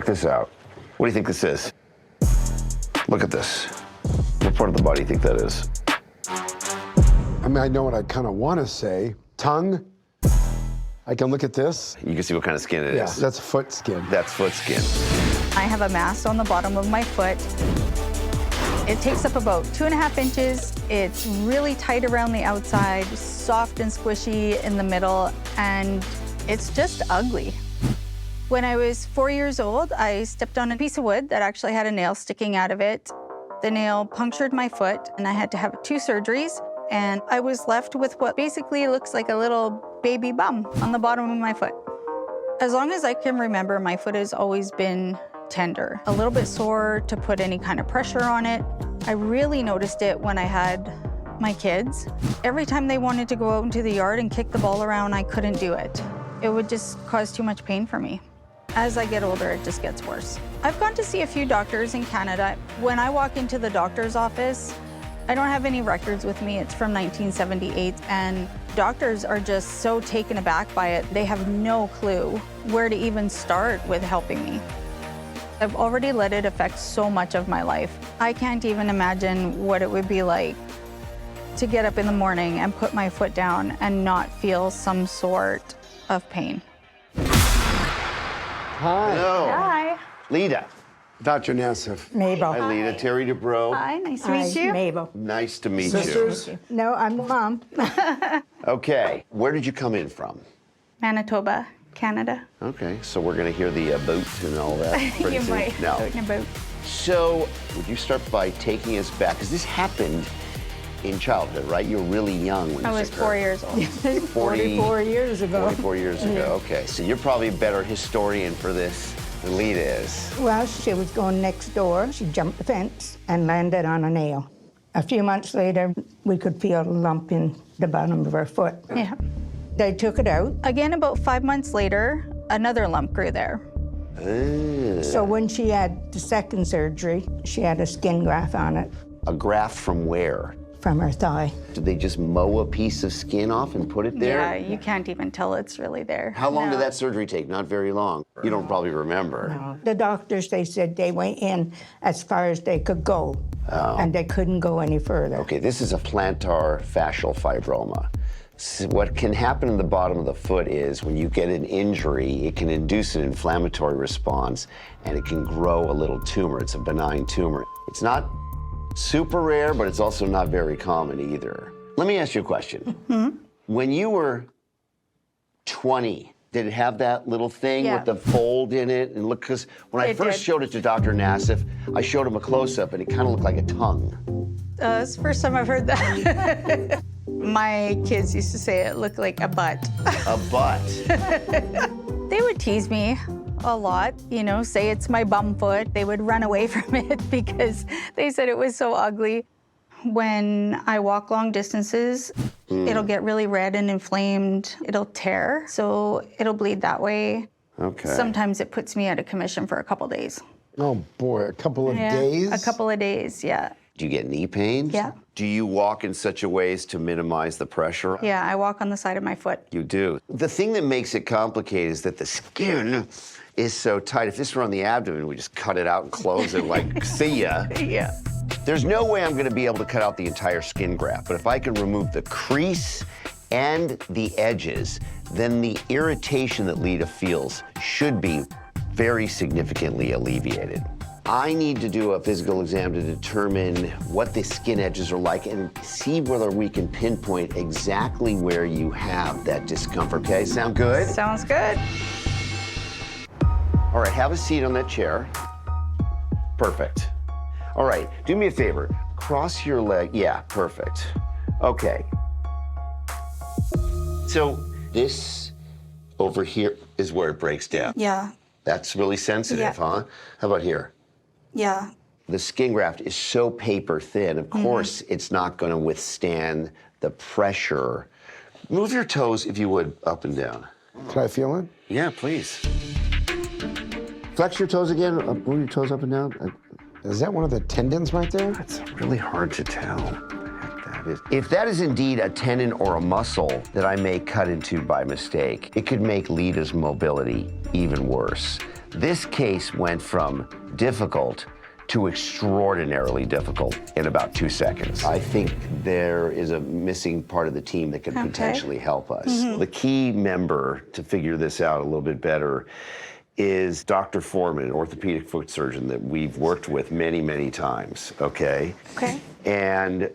this out. What do you think this is? Look at this. What part of the body do you think that is? I mean, I know what I kind of want to say. Tongue. I can look at this. You can see what kind of skin it is. Yeah, that's foot skin. That's foot skin. I have a mass on the bottom of my foot. It takes up about 2.5 inches. It's really tight around the outside, soft and squishy in the middle, and it's just ugly. When I was 4 years old, I stepped on a piece of wood that actually had a nail sticking out of it. The nail punctured my foot, and I had to have 2 surgeries, and I was left with what basically looks like a little baby bum on the bottom of my foot. As long as I can remember, my foot has always been tender, a little bit sore to put any kind of pressure on it. I really noticed it when I had my kids. Every time they wanted to go out into the yard and kick the ball around, I couldn't do it. It would just cause too much pain for me. As I get older, it just gets worse. I've gone to see a few doctors in Canada. When I walk into the doctor's office, I don't have any records with me. It's from 1978, and doctors are just so taken aback by it. They have no clue where to even start with helping me. I've already let it affect so much of my life. I can't even imagine what it would be like to get up in the morning and put my foot down and not feel some sort of pain. Hi. Hello. Hi. Lita. Dr. Nassif. Mabel. Hi, Lita. Terry Dubrow. Hi, nice to Hi, meet you. Mabel. Nice to meet Sisters? No, I'm the mom. you. Okay. Where did you come in from? Manitoba, Canada. Okay, so we're going to hear the boat and all that. pretty You soon. might. No. Out and about. So, would you start by taking us back? Because this happened in childhood, right? You were really young when I this was 4 occurred. years old. 44 years ago. 44 years ago, okay. So you're probably a better historian for this than Lita is. Well, she was going next door. She jumped the fence and landed on a nail. A few months later, we could feel a lump in the bottom of her foot. Yeah. They took it out. Again, about 5 months later, another lump grew there. So when she had the second surgery, she had a skin graft on it A graft from where? from her thigh. Did they just mow a piece of skin off and put it there? Yeah, you can't even tell it's really there. How long did No. that surgery take? Not very long. You don't probably remember. The doctors, they said they went in as far as they could go, and they couldn't go any further. Okay, this is a plantar fascial fibroma. What can happen in the bottom of the foot is when you get an injury, it can induce an inflammatory response and it can grow a little tumor. It's a benign tumor. It's not super rare, but it's also not very common either. Let me ask you a question. When you were 20, did it have that little thing Yeah. with the fold in it? And look, because when I It first did. showed it to Dr. Nassif, I showed him a close-up and it kind of looked like a tongue. It's the first time I've heard that. My kids used to say it looked like a butt. A butt. They would tease me a lot, you know, say it's my bum foot. They would run away from it because they said it was so ugly. When I walk long distances, it'll get really red and inflamed. It'll tear, so it'll bleed that way. Okay. Sometimes it puts me out of commission for a couple days. Oh boy, a couple of Yeah, days? A couple of days, yeah. Do you get knee pains? Yeah. Do you walk in such a way as to minimize the pressure? Yeah, I walk on the side of my foot. You do. The thing that makes it complicated is that the skin is so tight. If this were on the abdomen, we just cut it out and close it like, see ya. Yeah. There's no way I'm gonna be able to cut out the entire skin graft, but if I can remove the crease and the edges, then the irritation that Lita feels should be very significantly alleviated. I need to do a physical exam to determine what the skin edges are like and see whether we can pinpoint exactly where you have that discomfort. Okay, sound good? Sounds good. All right, have a seat on that chair. Perfect. All right, do me a favor. Cross your leg. Yeah, perfect. Okay. So this over here is where it breaks down. Yeah, That's really sensitive, Yeah. huh? How about here? yeah. The skin graft is so paper thin, of course, it's not going to withstand the pressure. Move your toes, if you would, up and down. Can I feel it? Yeah, please. Flex your toes again. Move your toes up and down. Is that one of the tendons right there? It's really hard to tell what the heck that is. If that is indeed a tendon or a muscle that I may cut into by mistake, it could make Lita's mobility even worse. This case went from difficult to extraordinarily difficult in about 2 seconds. I think there is a missing part of the team that could potentially help us. The key member to figure this out a little bit better is Dr. Foreman, an orthopedic foot surgeon that we've worked with many, many times, okay? Okay. And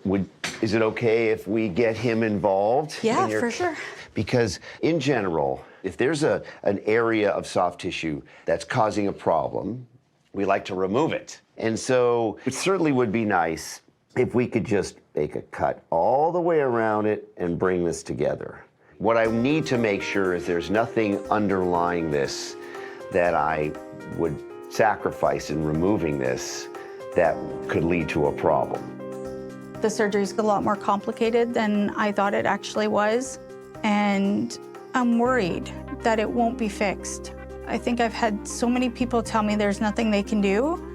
is it okay if we get him involved? Yeah, for sure. Because in general, if there's an area of soft tissue that's causing a problem, we like to remove it. And so it certainly would be nice if we could just make a cut all the way around it and bring this together. What I need to make sure is there's nothing underlying this that I would sacrifice in removing this that could lead to a problem. The surgery's a lot more complicated than I thought it actually was, and I'm worried that it won't be fixed. I think I've had so many people tell me there's nothing they can do.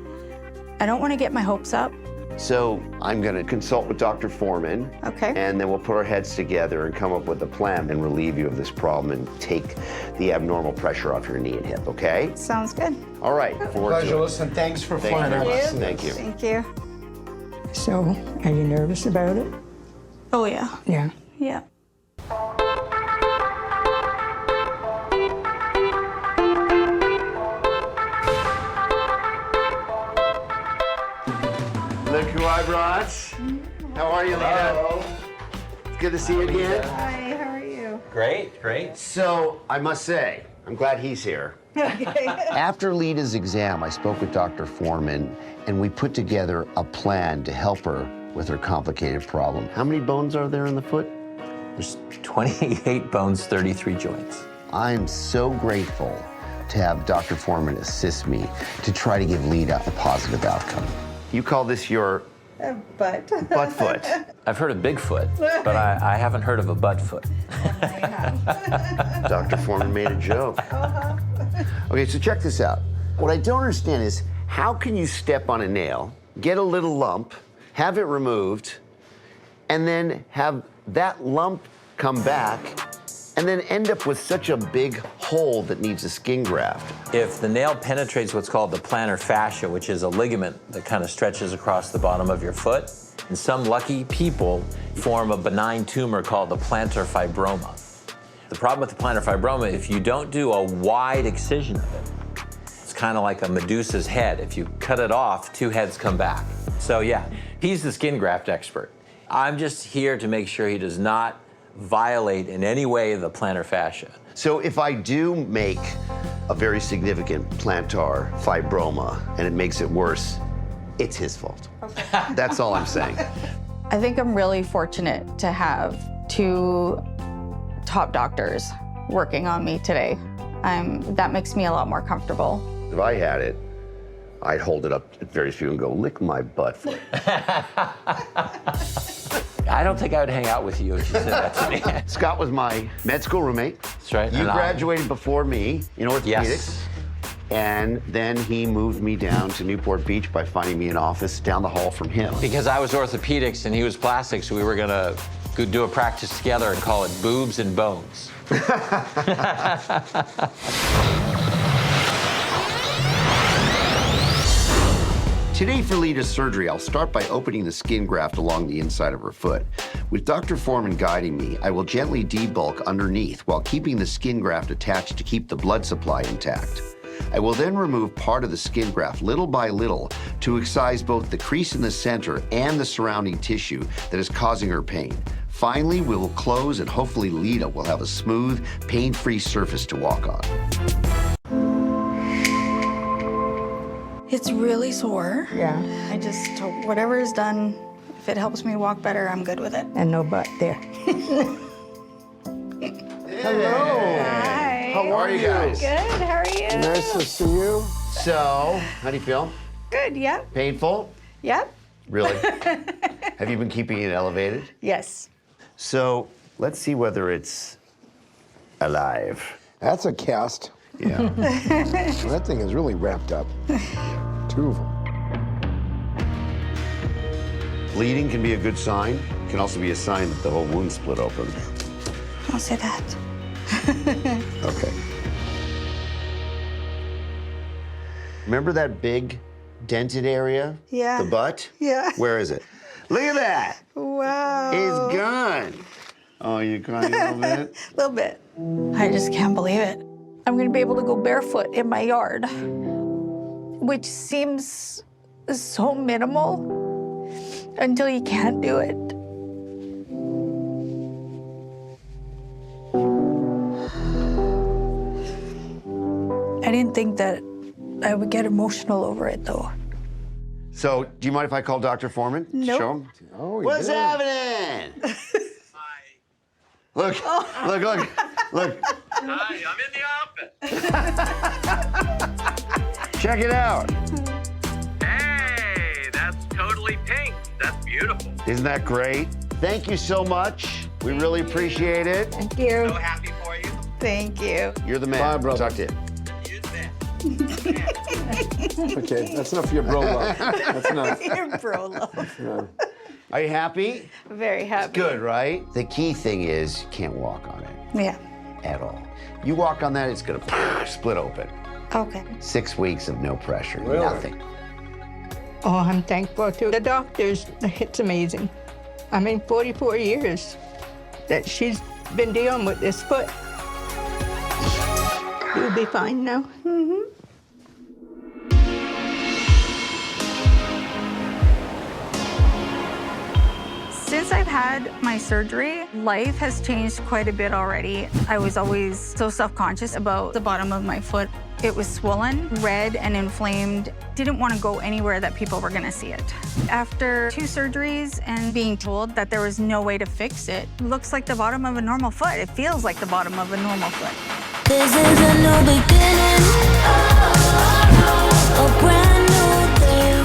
I don't want to get my hopes up. So I'm going to consult with Dr. Foreman. Okay. And then we'll put our heads together and come up with a plan and relieve you of this problem and take the abnormal pressure off your knee and hip, okay? Sounds good. All right. Forward to Pleasure, it. listen, thanks for Thank you flying very us. much. Thank you. Thank you. So, are you nervous about it? Oh, yeah. Yeah. Yeah. Look who I brought. How are you, Lita? It's good to see you again. Hi, how are you? Great, great. So, I must say, I'm glad he's here. After Lita's exam, I spoke with Dr. Foreman, and we put together a plan to help her with her complicated problem. How many bones are there in the foot? There's 28 bones, 33 joints. I'm so grateful to have Dr. Foreman assist me to try to give Lita a positive outcome. You call this your Butt. butt foot. I've heard of Bigfoot, but I haven't heard of a butt foot. Dr. Foreman made a joke. Okay, so check this out. What I don't understand is how can you step on a nail, get a little lump, have it removed, and then have that lump come back, and then end up with such a big hole that needs a skin graft? If the nail penetrates what's called the plantar fascia, which is a ligament that kind of stretches across the bottom of your foot, and some lucky people form a benign tumor called the plantar fibroma. The problem with the plantar fibroma, if you don't do a wide excision of it, it's kind of like a Medusa's head. If you cut it off, two heads come back. So yeah, he's the skin graft expert. I'm just here to make sure he does not violate in any way the plantar fascia. So if I do make a very significant plantar fibroma and it makes it worse, it's his fault. Okay. That's all I'm saying. I think I'm really fortunate to have two top doctors working on me today. That makes me a lot more comfortable. If I had it, I'd hold it up at various people and go, lick my butt foot. I don't think I would hang out with you if you said that to me. Scott was my med school roommate. That's right. You and graduated before me in orthopedics. Yes. And then he moved me down to Newport Beach by finding me an office down the hall from him. Because I was orthopedics and he was plastics, we were gonna go do a practice together and call it Boobs and Bones. Today for Lita's surgery, I'll start by opening the skin graft along the inside of her foot. With Dr. Foreman guiding me, I will gently debulk underneath while keeping the skin graft attached to keep the blood supply intact. I will then remove part of the skin graft little by little to excise both the crease in the center and the surrounding tissue that is causing her pain. Finally, we will close and hopefully Lita will have a smooth, pain-free surface to walk on. It's really sore. Yeah. I just, whatever is done, if it helps me walk better, I'm good with it. And no butt there. Hello. Hi. How are you guys? Good, how are you? Nice to see you. So, how do you feel? Good, yep. Painful? Yep. Really? Have you been keeping it elevated? Yes. So, let's see whether it's alive. That's a cast. Yeah. That thing is really wrapped up. Two of them. Bleeding can be a good sign. It can also be a sign that the whole wound split open. Don't say that. Okay. Remember that big dented area? Yeah. The butt? Yeah. Where is it? Look at that. Wow. It's gone. Oh, you're crying a little bit? A little bit. I just can't believe it. I'm gonna be able to go barefoot in my yard, which seems so minimal until you can't do it. I didn't think that I would get emotional over it, though. So, do you mind if I call Dr. Foreman? Nope. Show him? Oh, What's did. happening? Look, look. Hi, I'm in the office. Check it out. Hey, that's totally pink. That's beautiful. Isn't that great? Thank you so much. We really appreciate it. Thank you. So happy for you. Thank you. You're the man. Bye, brother. Talk to you. You bet. Okay, that's enough for your bro love. That's enough. Your bro love. Yeah. Are you happy? Very happy. Good, right? The key thing is you can't walk on it Yeah. at all. You walk on that, it's gonna split open. Okay. 6 weeks of no pressure, Really? nothing. Oh, I'm thankful to the doctors. It's amazing. I mean, 44 years that she's been dealing with this foot. You'll be fine now. Since I've had my surgery, life has changed quite a bit already. I was always so self-conscious about the bottom of my foot. It was swollen, red, and inflamed. Didn't want to go anywhere that people were going to see it. After 2 surgeries and being told that there was no way to fix it, looks like the bottom of a normal foot. It feels like the bottom of a normal foot. This is a new beginning, a brand new day.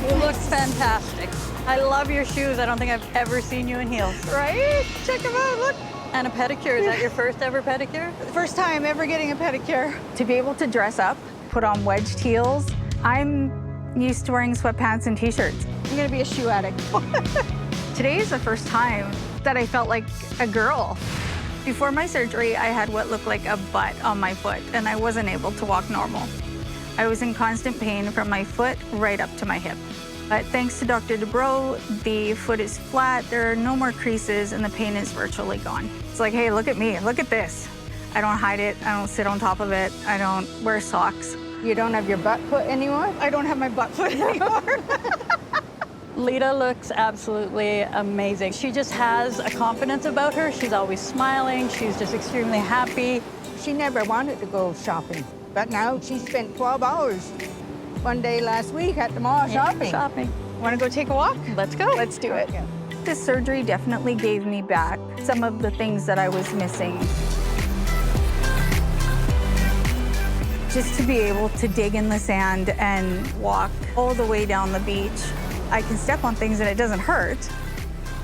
You look fantastic. I love your shoes. I don't think I've ever seen you in heels. Right? Check them out, look. And a pedicure. Is that your first ever pedicure? First time ever getting a pedicure. To be able to dress up, put on wedged heels, I'm used to wearing sweatpants and t-shirts. I'm gonna be a shoe addict. Today is the first time that I felt like a girl. Before my surgery, I had what looked like a butt on my foot, and I wasn't able to walk normal. I was in constant pain from my foot right up to my hip. But thanks to Dr. Dubrow, the foot is flat, there are no more creases, and the pain is virtually gone. It's like, hey, look at me, look at this. I don't hide it, I don't sit on top of it, I don't wear socks. You don't have your butt foot anymore? I don't have my butt foot anymore. Lita looks absolutely amazing. She just has a confidence about her. She's always smiling. She's just extremely happy. She never wanted to go shopping, but now she spent 12 hours one day last week at the mall shopping. Shopping. Want to go take a walk? Let's go. Let's do it. Okay. This surgery definitely gave me back some of the things that I was missing. Just to be able to dig in the sand and walk all the way down the beach. I can step on things and it doesn't hurt.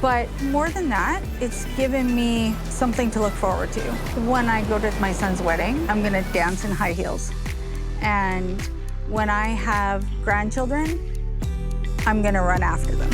But more than that, it's given me something to look forward to. When I go to my son's wedding, I'm gonna dance in high heels. And when I have grandchildren, I'm gonna run after them.